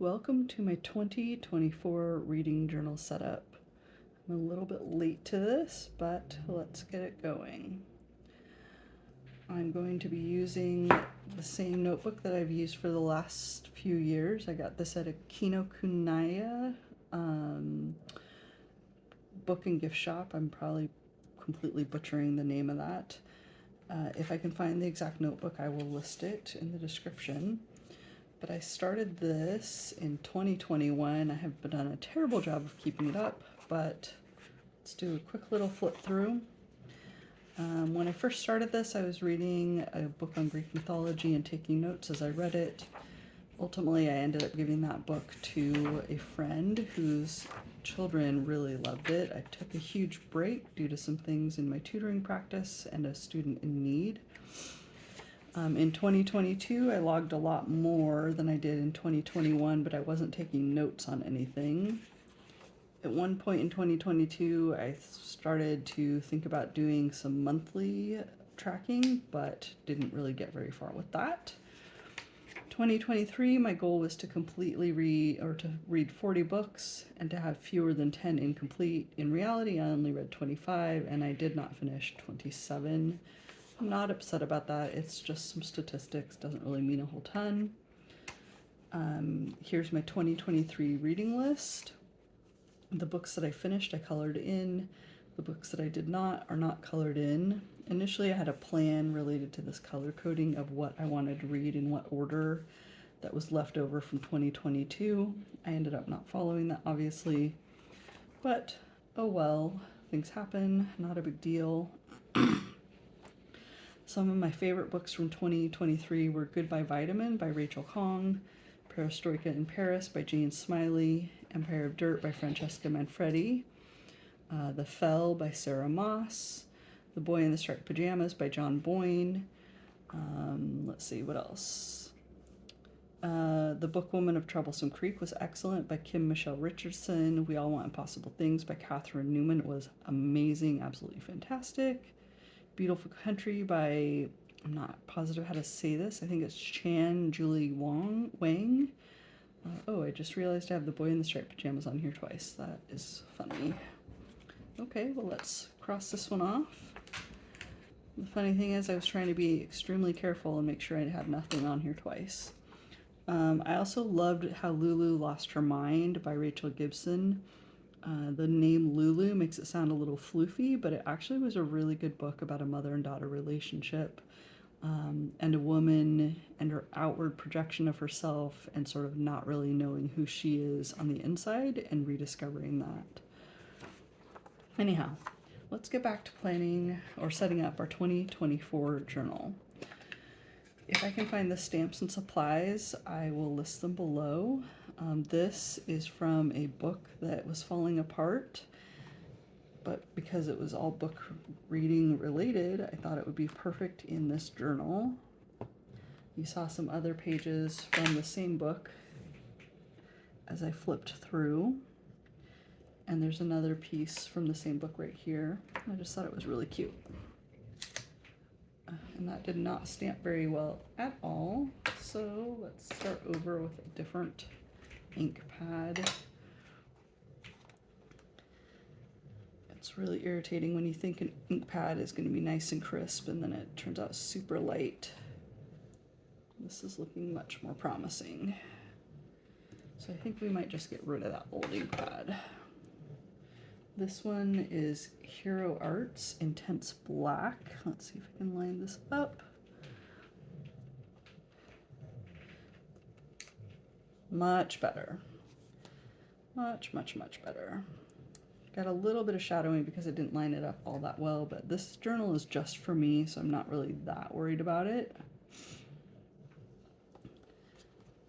Welcome to my 2024 reading journal setup. I'm a little bit late to this, but let's get it going. I'm going to be using the same notebook that I've used for the last few years. I got this at a Kinokuniya book and gift shop. I'm probably completely butchering the name of that. If I can find the exact notebook, I will list it in the description. But I started this in 2021. I have done a terrible job of keeping it up, but let's do a quick little flip through. When I first started this, I was reading a book on Greek mythology and taking notes as I read it. Ultimately, I ended up giving that book to a friend whose children really loved it. I took a huge break due to some things in my tutoring practice and a student in need. In 2022, I logged a lot more than I did in 2021, but I wasn't taking notes on anything. At one point in 2022, I started to think about doing some monthly tracking, but didn't really get very far with that. 2023, my goal was to completely read 40 books and to have fewer than 10 incomplete. In reality, I only read 25 and I did not finish 27. I'm not upset about that. It's just some statistics, doesn't really mean a whole ton. Here's my 2023 reading list. The books that I finished, I colored in. The books that I did not are not colored in. Initially, I had a plan related to this color coding of what I wanted to read in what order that was left over from 2022. I ended up not following that, obviously, but oh well, things happen, not a big deal. Some of my favorite books from 2023 were Goodbye Vitamin by Rachel Khong, Perestroika in Paris by Jane Smiley, Empire of Dirt by Francesca Manfredi, The Fell by Sarah Moss, The Boy in the Striped Pajamas by John Boyne. Let's see, what else? The Book Woman of Troublesome Creek was excellent by Kim Michelle Richardson. We All Want Impossible Things by Catherine Newman was amazing, absolutely fantastic. Beautiful Country by, I'm not positive how to say this, I think it's Chan Julie Wang. Oh, I just realized I have The Boy in the Striped Pajamas on here twice. That is funny. Okay, well, let's cross this one off. The funny thing is I was trying to be extremely careful and make sure I had nothing on here twice. I also loved How Lulu Lost Her Mind by Rachel Gibson. The name Lulu makes it sound a little floofy, but it actually was a really good book about a mother and daughter relationship, and a woman and her outward projection of herself and sort of not really knowing who she is on the inside and rediscovering that. Anyhow, let's get back to planning or setting up our 2024 journal. If I can find the stamps and supplies, I will list them below. This is from a book that was falling apart, but because it was all book reading related, I thought it would be perfect in this journal. You saw some other pages from the same book as I flipped through, and there's another piece from the same book right here. I just thought it was really cute. And that did not stamp very well at all, so let's start over with a different ink pad. It's really irritating when you think an ink pad is going to be nice and crisp and then it turns out super light. This is looking much more promising. So I think we might just get rid of that old ink pad. This one is Hero Arts Intense Black. Let's see if I can line this up. Much better. Much better. Got a little bit of shadowing because I didn't line it up all that well, but this journal is just for me, so I'm not really that worried about it.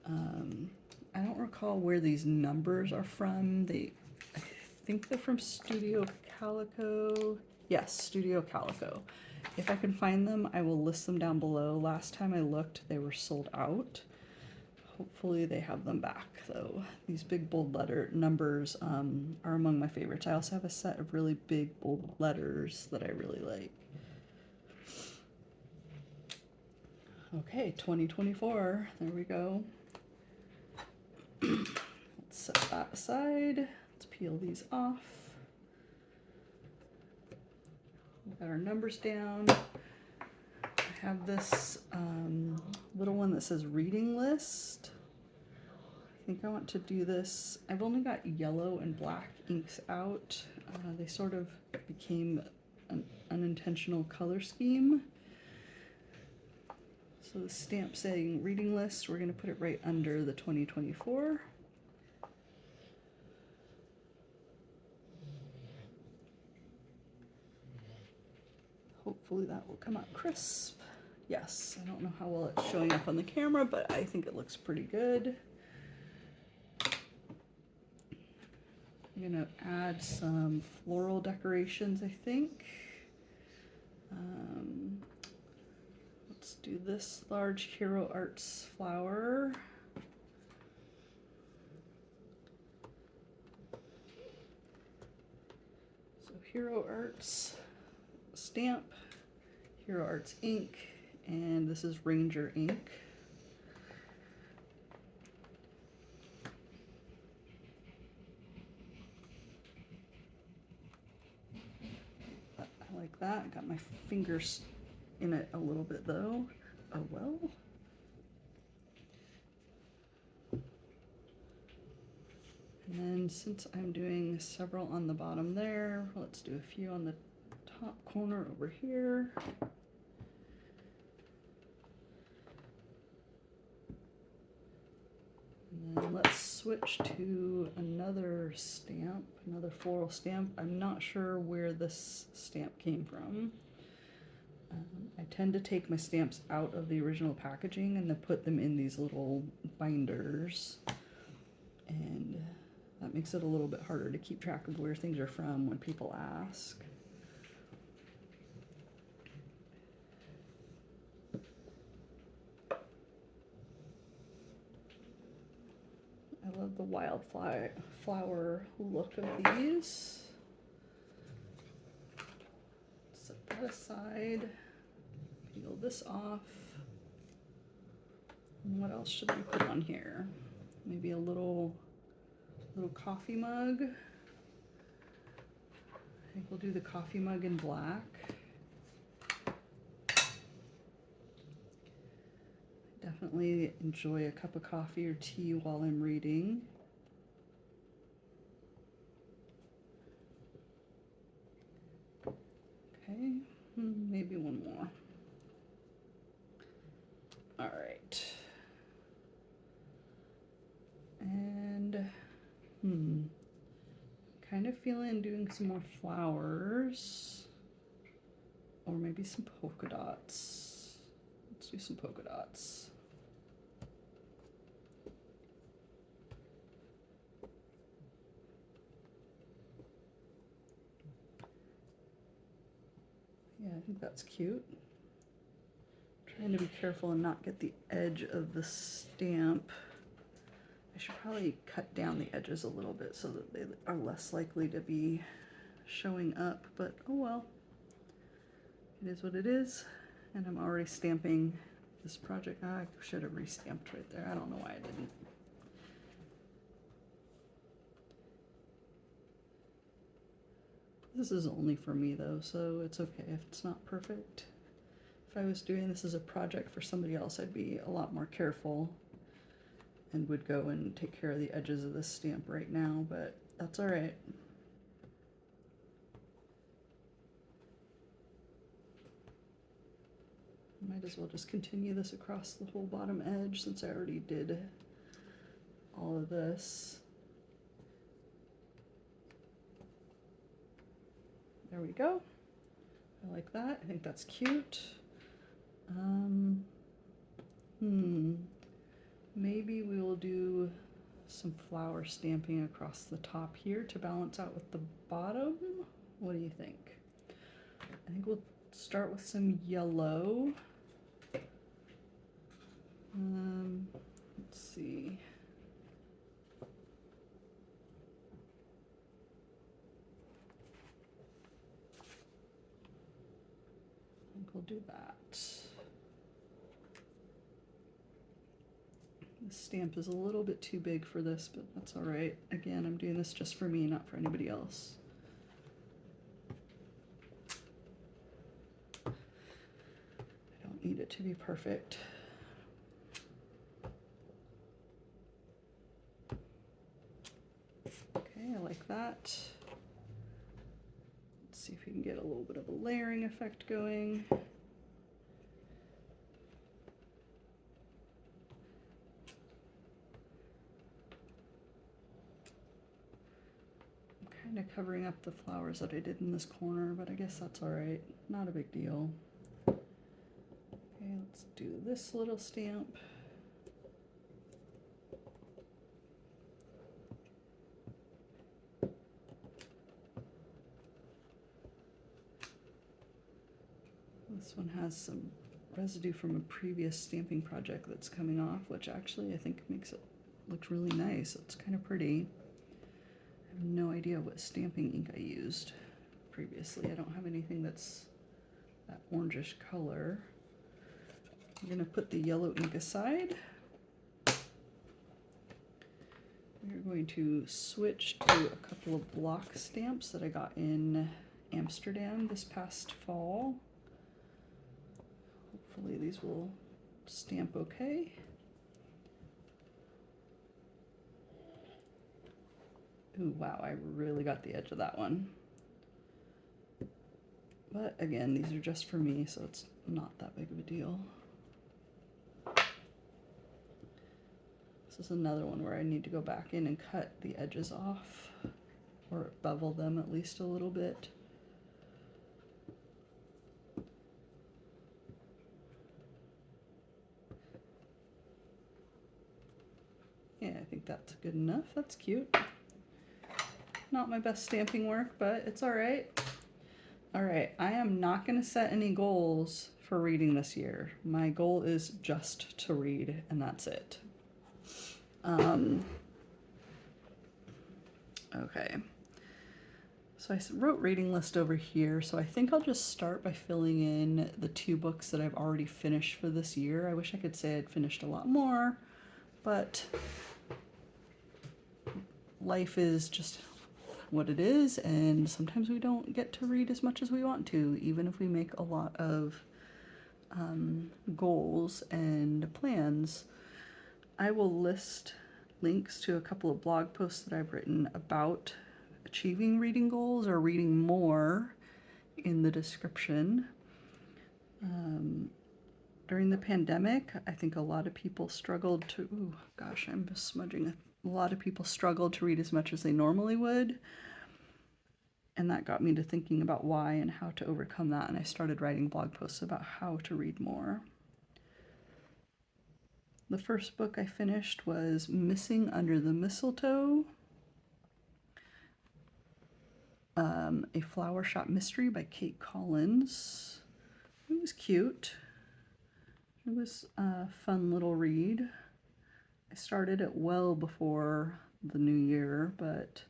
I don't recall where these numbers are from. I think they're from Studio Calico. Yes, Studio Calico. If I can find them, I will list them down below. Last time I looked, they were sold out. Hopefully they have them back, though. These big bold letter numbers are among my favorites. I also have a set of really big bold letters that I really like. Okay, 2024, there we go. set that aside. Let's peel these off. We've got our numbers down. I have this little one that says reading list. I think I want to do this. I've only got yellow and black inks out. They sort of became an unintentional color scheme. So the stamp saying reading list, we're going to put it right under the 2024. Hopefully that will come out crisp. Yes, I don't know how well it's showing up on the camera, but I think it looks pretty good. I'm gonna add some floral decorations, I think. Let's do this large Hero Arts flower. So Hero Arts stamp, Hero Arts ink, and this is Ranger ink. I like that. Got my fingers in it a little bit though. Oh well. And then since I'm doing several on the bottom there, let's do a few on the top corner over here. And then let's switch to another stamp, another floral stamp. I'm not sure where this stamp came from. I tend to take my stamps out of the original packaging and then put them in these little binders. And that makes it a little bit harder to keep track of where things are from when people ask. I love the wildflower look of these. Set that aside. Peel this off. And what else should we put on here? Maybe a little coffee mug. I think we'll do the coffee mug in black. Definitely enjoy a cup of coffee or tea while I'm reading. Okay, maybe one more. All right. And kind of feeling doing some more flowers or maybe some polka dots. Let's do some polka dots. Yeah, I think that's cute. Trying to be careful and not get the edge of the stamp. I should probably cut down the edges a little bit so that they are less likely to be showing up, but oh well. It is what it is, and I'm already stamping this project. I should have re-stamped right there. I don't know why I didn't. This is only for me though, so it's okay if it's not perfect. If I was doing this as a project for somebody else, I'd be a lot more careful and would go and take care of the edges of this stamp right now, but that's all right. Might as well just continue this across the whole bottom edge since I already did all of this. There we go. I like that. I think that's cute. Maybe we will do some flower stamping across the top here to balance out with the bottom. What do you think? I think we'll start with some yellow. Let's see. I think we'll do that. The stamp is a little bit too big for this, but that's all right. Again, I'm doing this just for me, not for anybody else. I don't need it to be perfect. Okay, I like that. Let's see if we can get a little bit of a layering effect going. Kind of covering up the flowers that I did in this corner, but I guess that's all right. Not a big deal. Okay, let's do this little stamp. This one has some residue from a previous stamping project that's coming off, which actually I think makes it look really nice. It's kind of pretty. I have no idea what stamping ink I used previously. I don't have anything that's that orangish color. I'm going to put the yellow ink aside. We're going to switch to a couple of block stamps that I got in Amsterdam this past fall. Hopefully these will stamp okay. Ooh, wow, I really got the edge of that one. But again, these are just for me, so it's not that big of a deal. This is another one where I need to go back in and cut the edges off, or bevel them at least a little bit. Yeah, I think that's good enough. That's cute. Not my best stamping work, but it's all right. All right, I am not going to set any goals for reading this year. My goal is just to read, and that's it. Okay. So I wrote reading list over here, so I think I'll just start by filling in the 2 books that I've already finished for this year. I wish I could say I'd finished a lot more, but life is just what it is, and sometimes we don't get to read as much as we want to, even if we make a lot of goals and plans. I will list links to a couple of blog posts that I've written about achieving reading goals or reading more in the description. During the pandemic, I think a lot of people struggled to, ooh, gosh, I'm just smudging. A lot of people struggled to read as much as they normally would. And that got me to thinking about why and how to overcome that. And I started writing blog posts about how to read more. The first book I finished was Missing Under the Mistletoe, a flower shop mystery by Kate Collins. It was cute. It was a fun little read. I started it well before the new year, but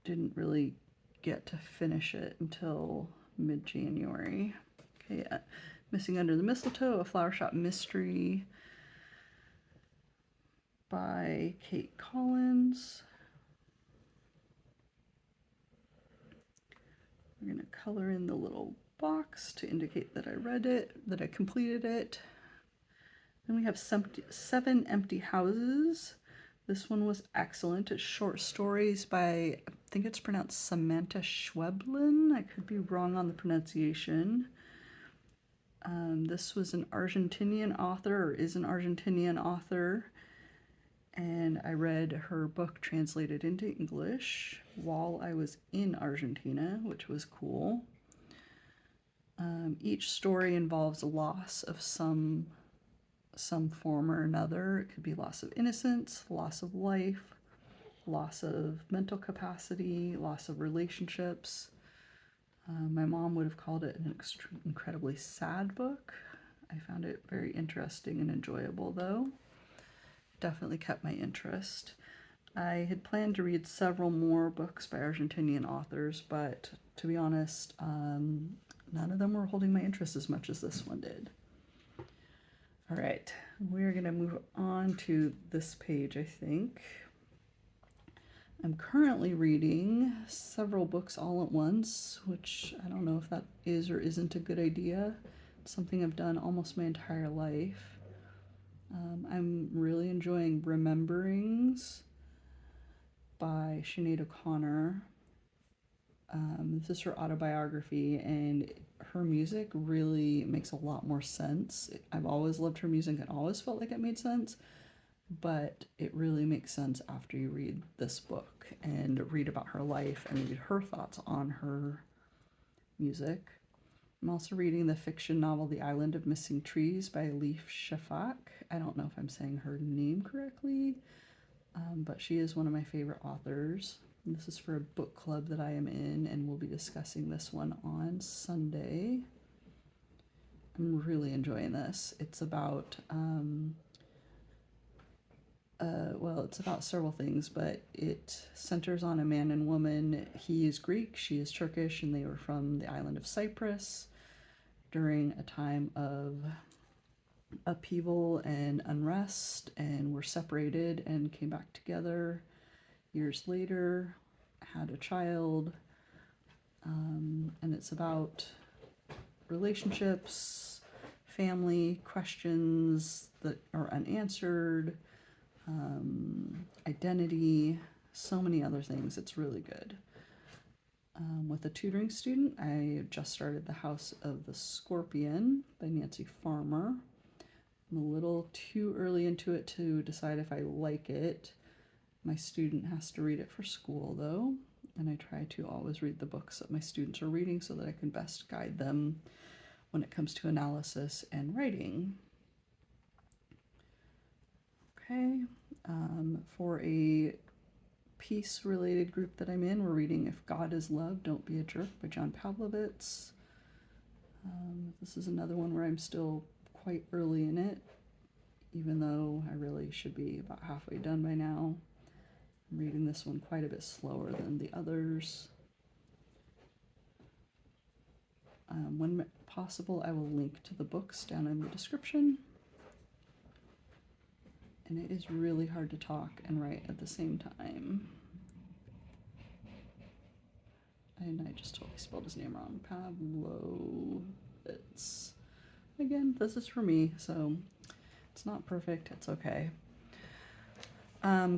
didn't really get to finish it until mid-January. Okay, yeah. Missing Under the Mistletoe, a flower shop mystery by Kate Collins. We're going to color in the little box to indicate that I read it, that I completed it. Then we have 7 Empty Houses. This one was excellent. It's short stories by, I think it's pronounced Samantha Schweblin. I could be wrong on the pronunciation. This was an Argentinian author, or is an Argentinian author, and I read her book translated into English while I was in Argentina, which was cool. Each story involves a loss of some form or another. It could be loss of innocence, loss of life, loss of mental capacity, loss of relationships. My mom would have called it an incredibly sad book. I found it very interesting and enjoyable, though. Definitely kept my interest. I had planned to read several more books by Argentinian authors, but to be honest, none of them were holding my interest as much as this one did. All right, we're going to move on to this page, I think. I'm currently reading several books all at once, which I don't know if that is or isn't a good idea. It's something I've done almost my entire life. I'm really enjoying Rememberings by Sinead O'Connor. This is her autobiography, and her music really makes a lot more sense. I've always loved her music and always felt like it made sense, but it really makes sense after you read this book and read about her life and read her thoughts on her music. I'm also reading the fiction novel The Island of Missing Trees by Leaf Shafak. I don't know if I'm saying her name correctly, but she is one of my favorite authors. This is for a book club that I am in, and we'll be discussing this one on Sunday. I'm really enjoying this. It's about, it's about several things, but it centers on a man and woman. He is Greek, she is Turkish, and they were from the island of Cyprus during a time of upheaval and unrest, and were separated and came back together years later, had a child, and it's about relationships, family, questions that are unanswered, identity, so many other things. It's really good. With a tutoring student, I just started The House of the Scorpion by Nancy Farmer. I'm a little too early into it to decide if I like it. My student has to read it for school, though, and I try to always read the books that my students are reading so that I can best guide them when it comes to analysis and writing. Okay, for a peace-related group that I'm in, we're reading If God is Love, Don't Be a Jerk by John Pavlovitz. This is another one where I'm still quite early in it, even though I really should be about halfway done by now. I'm reading this one quite a bit slower than the others. When possible, I will link to the books down in the description. And it is really hard to talk and write at the same time. And I just totally spelled his name wrong. Pavlovitz. Again, this is for me, so it's not perfect. It's okay.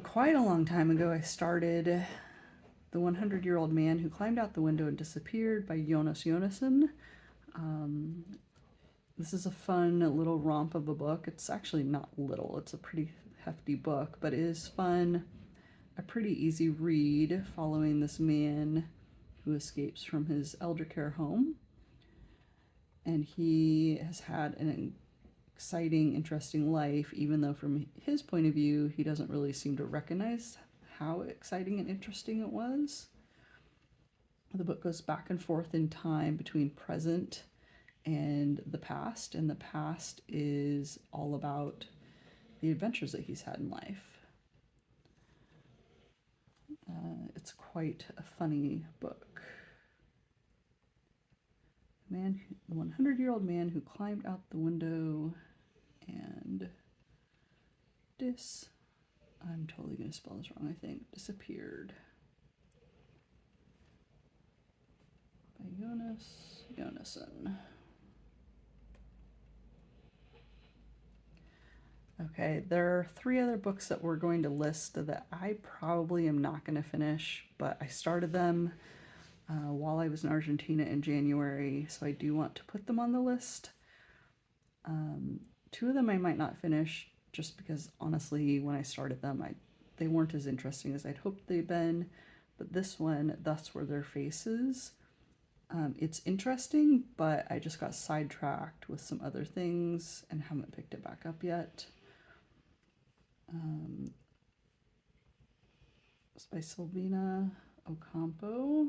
Quite a long time ago, I started The 100-Year-Old Man Who Climbed Out the Window and Disappeared by Jonas Jonasson. This is a fun little romp of a book. It's actually not little, it's a pretty hefty book, but it is fun. A pretty easy read following this man who escapes from his elder care home. And he has had an exciting, interesting life, even though from his point of view, he doesn't really seem to recognize how exciting and interesting it was. The book goes back and forth in time between present and the past is all about the adventures that he's had in life. It's quite a funny book. The 100-Year-Old Man Who Climbed Out the Window and I'm totally going to spell this wrong, I think. Disappeared. By Jonas Jonasson. Okay, there are 3 other books that we're going to list that I probably am not going to finish, but I started them while I was in Argentina in January, so I do want to put them on the list. 2 of them I might not finish, just because honestly, when I started them, they weren't as interesting as I'd hoped they'd been. But this one, Thus Were Their Faces, it's interesting, but I just got sidetracked with some other things and haven't picked it back up yet. It's by Silvina Ocampo.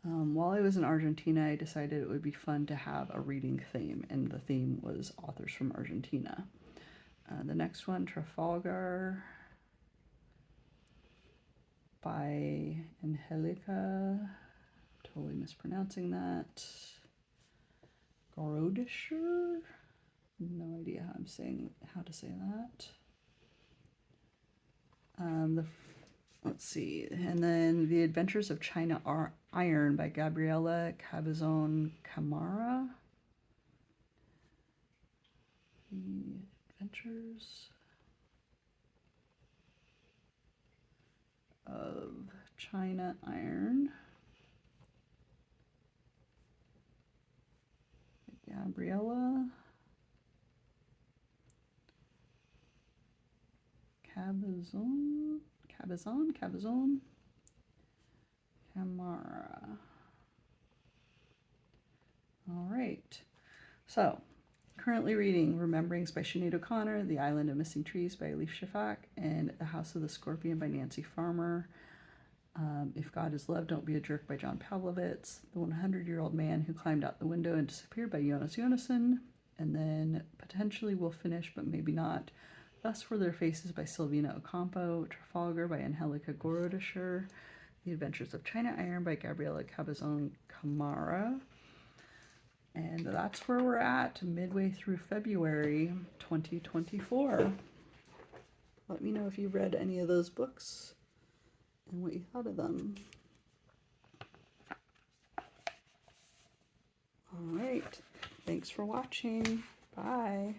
While I was in Argentina, I decided it would be fun to have a reading theme, and the theme was authors from Argentina. The next one, Trafalgar by Angelica, totally mispronouncing that, Gorodischer. No idea how to say that. Let's see, and then The Adventures of China Iron by Gabriela Cabezon Camara. The Adventures of China Iron. Gabriela Cabezon Camara. All right. So, currently reading Rememberings by Sinead O'Connor, The Island of Missing Trees by Elif Shafak, and The House of the Scorpion by Nancy Farmer. If God is Love, Don't Be a Jerk by John Pavlovitz. The 100-Year-Old Man Who Climbed Out the Window and Disappeared by Jonas Jonasson. And then potentially we'll finish, but maybe not. Thus Were Their Faces by Silvina Ocampo. Trafalgar by Angelica Gorodischer. The Adventures of China Iron by Gabriela Cabezon Camara. And that's where we're at, midway through February 2024. Let me know if you read any of those books and what you thought of them. All right. Thanks for watching. Bye.